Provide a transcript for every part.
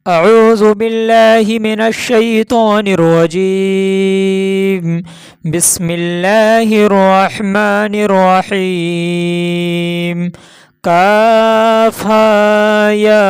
أعوذ بالله من الشيطان الرجيم. بسم الله الرحمن الرحيم. كافها يا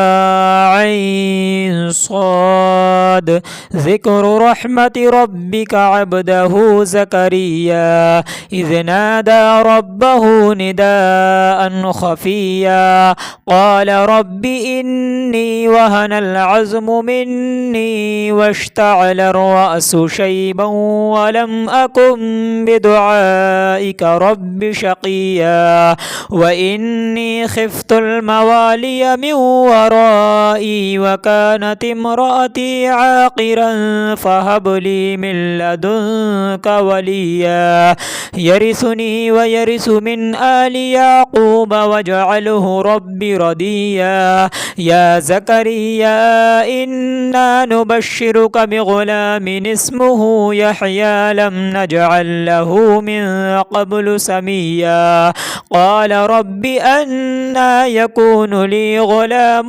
عين صاد. ذكر رحمة ربك عبده زكريا إذ نادى ربه نداء خفيا قال رب إني وهن العظم مني واشتعل الرأس شيبا ولم أكن بدعائك رب شقيا وإني خفت الموالي من ورائي وكانت امرأتي عاقرا فهب لي من لدنك وليا يرثني ويرث من آل يعقوب واجعله رب رضيا. يا زكريا إنا نبشرك بغلام اسمه يحيى لم نجعل له من قبل سميا قال رب أنى يكون لي غلام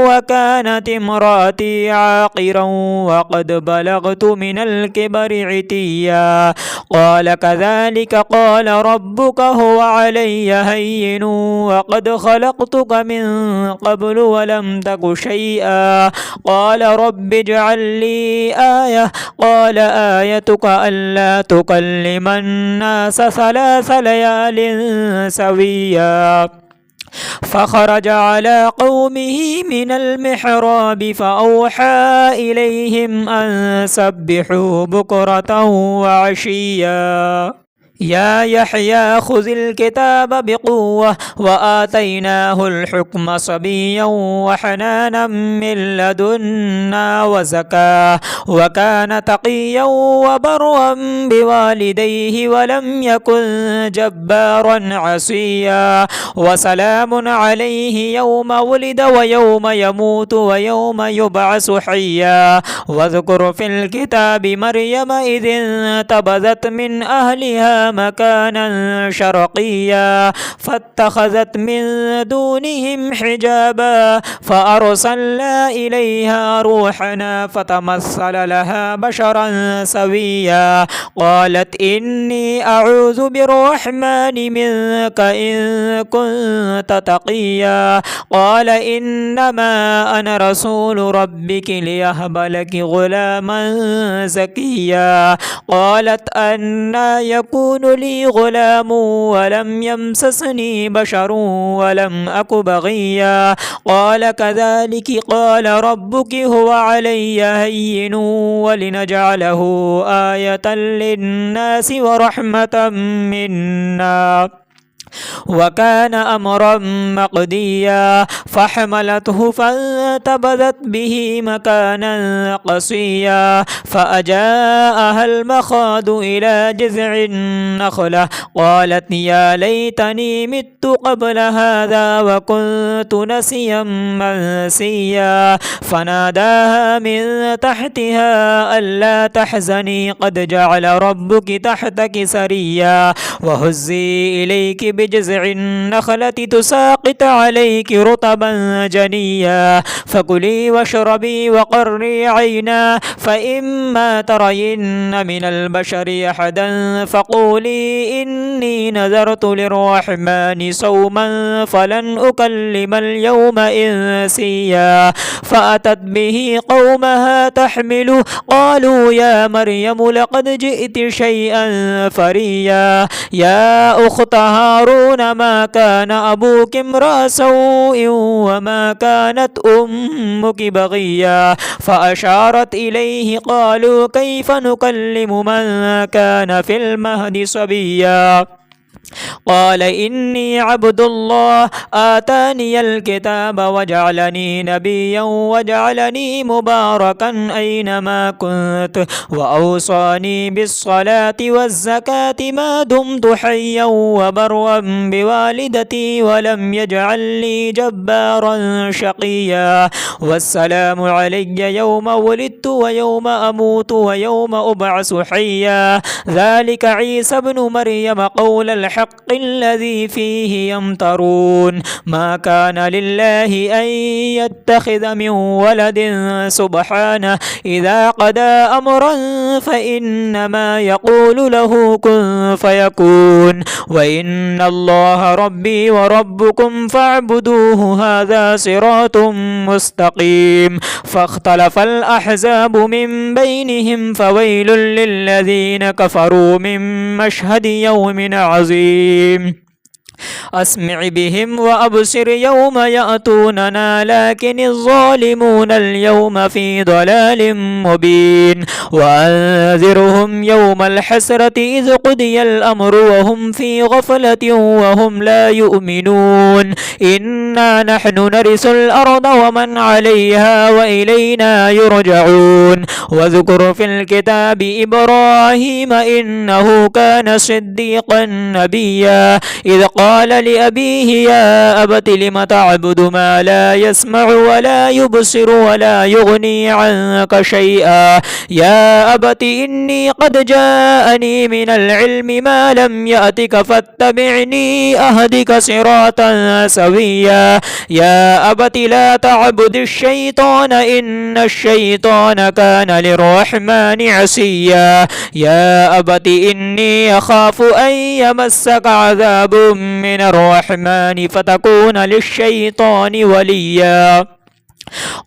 وكانت امرأتي عاقرا وقد بلغت من الكبر عتيا قال كذلك قال ربك هو علي هين وقد خلقتك من قبل ولم تك شيئا قال رب اجعل لي آية قال آيتك ألا تكلم الناس 3 ليال سويا فخرج على قومه من المحراب فأوحى إليهم أن سبحوا بكرة وعشيا. يا يحيى خذ الكتاب بقوة وآتيناه الحكم صبيا وحنانا من لدنا وزكاة وكان تقيا وبرا بوالديه ولم يكن جبارا عصيا وسلام عليه يوم ولد ويوم يموت ويوم يبعث حيا. واذكر في الكتاب مريم إذ انتبذت من أهلها مكانا شرقيا فاتخذت من دونهم حجابا فأرسلنا إليها روحنا فتمثل لها بشرا سويا قالت إني أعوذ بالرحمن منك إن كنت تقيا قال إنما أنا رسول ربك ليهب لك غلاما زكيا قالت أنى يكون لي غلام ولم يمسسني بشر ولم أك بغيا قال كذلك قال ربك هو علي هين ولنجعله آية للناس ورحمة منا وكان أمرا مقضيا فحملته فانتبذت به مكانا قصيا فأجاءها المخاض إلى جذع النخلة قالت يا ليتني مت قبل هذا وكنت نسيا منسيا فناداها من تحتها ألا تحزني قد جعل ربك تحتك سريا وهزي إليك بجذع النخلة تساقط عليك رطبا جنيا فكلي واشربي وقري عينا فإما ترين من البشر أحدا فقولي إني نذرت للرحمن صوما فلن أكلم اليوم إنسيا فأتت به قومها تحمله قالوا يا مريم لقد جئت شيئا فريا يا أخت هارون ما كان أبوك امرأ سوء وما كانت أمك بغيا فأشارت إليه قالوا كيف نكلم من كان في المهد صبيا قال إني عبد الله آتاني الكتاب وجعلني نبيا وجعلني مباركا أينما كنت وأوصاني بالصلاة والزكاة ما دمت حيا وبرا بوالدتي ولم يجعلني جبارا شقيا والسلام علي يوم ولدت ويوم أموت ويوم أبعث حيا ذلك عيسى ابن مريم قول الحق الحق الذي فيه يمترون ما كان لله أن يتخذ من ولد سبحانه إذا قضى أمرا فإنما يقول له كن فيكون وإن الله ربي وربكم فاعبدوه هذا صراط مستقيم فاختلف الأحزاب من بينهم فويل للذين كفروا من مشهد يوم عظيم أسمع بهم وأبصر يوم يأتوننا لكن الظالمون اليوم في ضلال مبين وأنذرهم يوم الحسرة إذ قضي الأمر وهم في غفلة وهم لا يؤمنون إنا نحن نرث الأرض ومن عليها وإلينا يرجعون واذكر في الكتاب إبراهيم إنه كان صديقا نبيا إذ قال لأبيه يا أبت لم تعبد ما لا يسمع ولا يبصر ولا يغني عنك شيئا يا أبت إني قد جاءني من العلم ما لم يأتك فاتبعني أهدك صراطا سويا يا أبت لا تعبد الشيطان إن الشيطان كان للرحمن عصيا يا أبت إني أخاف أن يمسك عذاب من الرحمن فتكون للشيطان وليا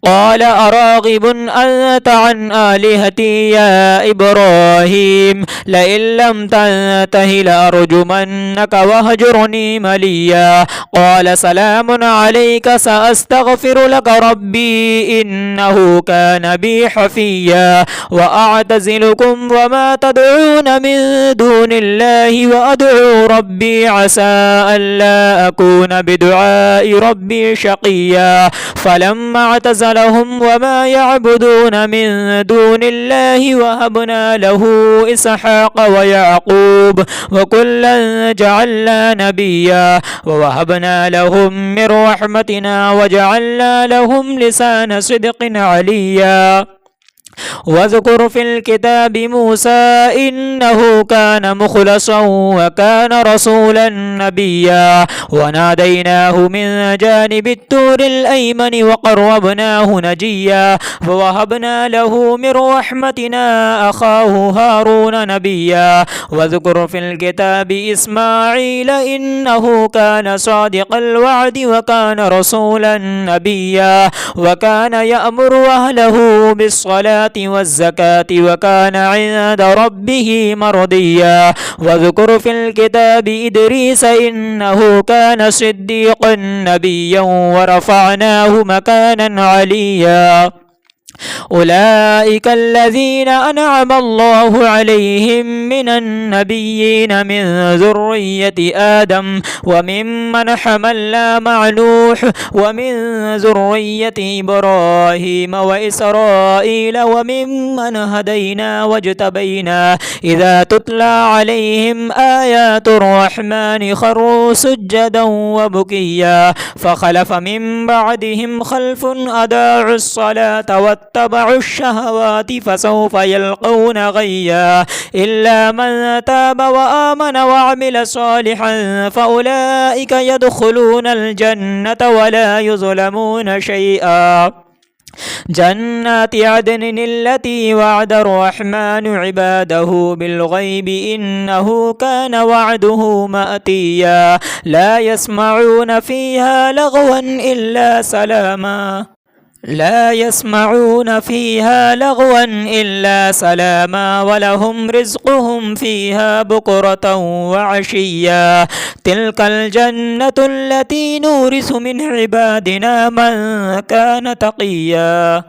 قال أراغب أنت عن آلهتي يا إبراهيم لئن لم تنته لأرجمنك واهجرني مليا قال سلام عليك سأستغفر لك ربي إنه كان بي حفيا وأعتزلكم وما تدعون من دون الله وأدعو ربي عسى ألا أكون بدعاء ربي شقيا فلما اعتزلهم وما يعبدون من دون الله وهبنا له إسحاق ويعقوب وكلا جعلنا نبيا ووهبنا لهم من رحمتنا وجعلنا لهم لسان صدق عليا واذكر في الكتاب موسى إنه كان مخلصا وكان رسولا نبيا وناديناه من جانب الطور الأيمن وقربناه نجيا ووهبنا له من رحمتنا أخاه هارون نبيا واذكر في الكتاب إسماعيل إنه كان صادق الوعد وكان رسولا نبيا وكان يأمر أهله بالصلاة والزكاة وكان عند ربه مرضيا واذكر في الكتاب إدريس إنه كان صديقا نبيا ورفعناه مكانا عليا أولئك الذين أنعم الله عليهم من النبيين من ذرية آدم وممن حملنا مع نوح ومن ذرية إبراهيم وإسرائيل وممن هدينا واجتبينا إذا تتلى عليهم آيات الرحمن خروا سجدا وبكيا فخلف من بعدهم خلف أضاعوا الصلاة واتبعوا الشهوات فسوف يلقون غيا إلا من تاب وآمن وعمل صالحا فأولئك يدخلون الجنة ولا يظلمون شيئا جنات عدن التي وعد الرحمن عباده بالغيب إنه كان وعده مأتيا لا يسمعون فيها لغوا إلا سلاما ولهم رزقهم فيها بكرة وعشيا تلك الجنة التي نورث من عبادنا من كان تقيا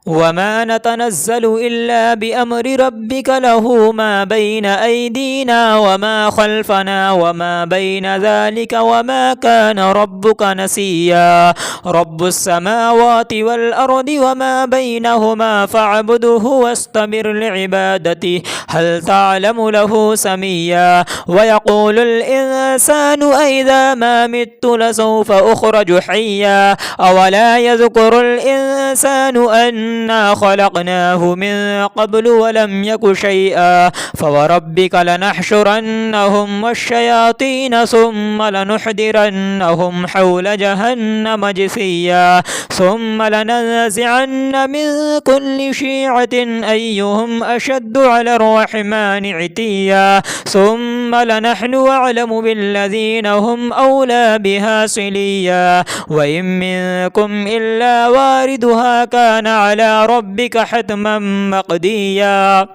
وما نتنزل إلا بأمر ربك له ما بين أيدينا وما خلفنا وما بين ذلك وما كان ربك نسيا رب السماوات والأرض وما بينهما فاعبده واستبر لعبادته هل تعلم له سميا ويقول الإنسان أإذا ما مت لسوف أخرج حيا أولا يذكر الإنسان أن أنا خلقناه من قبل ولم يك شيئا فوربك لنحشرنهم والشياطين ثم لنحضرنهم حول جهنم جثيا ثم لننزعن من كل شيعة أيهم أشد على الرحمن عتيا ثم لنحن أعلم بالذين هم أولى بها صليا وإن منكم إلا واردها كان على ربك حتما مقديا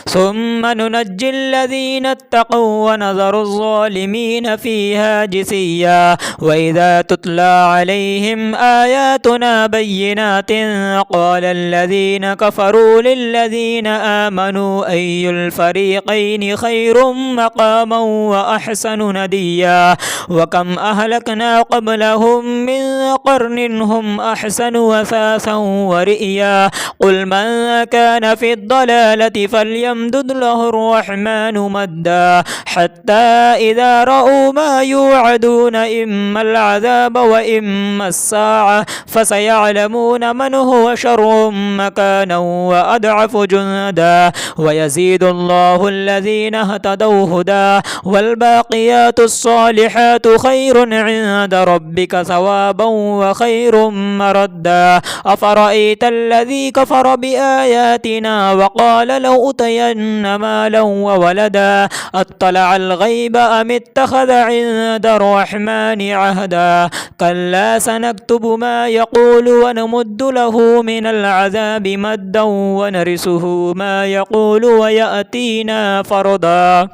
ثم ننجي الذين اتقوا ونذر الظالمين فيها جثيا وإذا تتلى عليهم آياتنا بينات قال الذين كفروا للذين آمنوا أي الفريقين خير مقاما وأحسن نديا وكم أهلكنا قبلهم من قرن هم أحسن وثاثا ورئيا قل من كان في الضلالة فليمدد له الرحمن مدا حتى إذا رأوا ما يوعدون إما العذاب وإما الساعة فسيعلمون من هو شر مكانا وأضعف جندا ويزيد الله الذين اهتدوا هدى والباقيات الصالحات خير عند ربك ثوابا وخير مردا أفرأيت الذي كفر بآياتنا وقال لو أوتين مالا وولدا أطلع الغيب أم اتخذ عند الرحمن عهدا كلا سنكتب ما يقول ونمد له من العذاب مدا ونرثه ما يقول ويأتينا فردا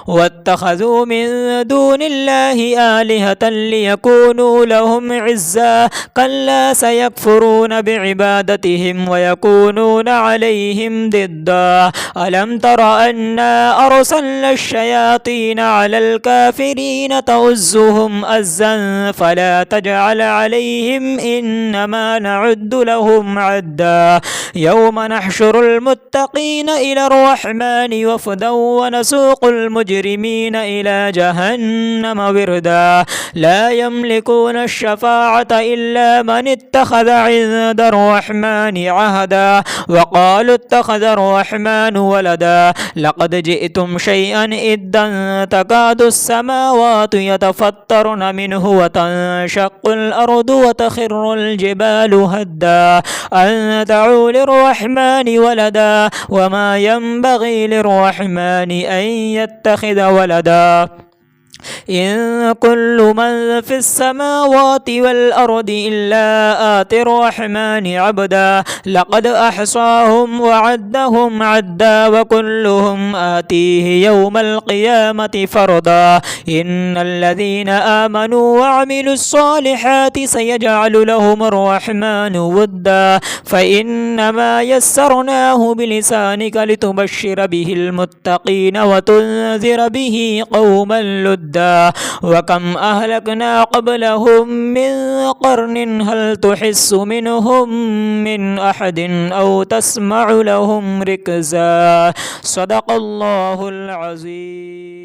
واتخذوا من دون الله آلهة ليكونوا لهم عزا كلا سيكفرون بعبادتهم ويكونون عليهم ضدا ألم تر أنا أرسلنا الشياطين على الكافرين تؤزهم أزا فلا تجعل عليهم إنما نعد لهم عدا يوم نحشر المتقين إلى الرحمن وفدا ونسوق المجرمين إلى جهنم وردا لا يملكون الشفاعة إلا من اتخذ عند الرحمن عهدا وقالوا اتخذ الرحمن ولدا لقد جئتم شيئا إدا تكاد السماوات يتفطرن منه وتنشق الأرض وتخر الجبال هدا أن دعوا للرحمن ولدا وما ينبغي للرحمن أن يتخذ ولدا إن كل من في السماوات والأرض إلا آتي الرحمن عبدا لقد أحصاهم وعدهم عدا وكلهم آتيه يوم القيامة فردا إن الذين آمنوا وعملوا الصالحات سيجعل لهم الرحمن ودا فإنما يسرناه بلسانك لتبشر به المتقين وتنذر به قوما لدا وكم أهلكنا قبلهم من قرن هل تحس منهم من أحد أو تسمع لهم ركزا صدق الله العظيم.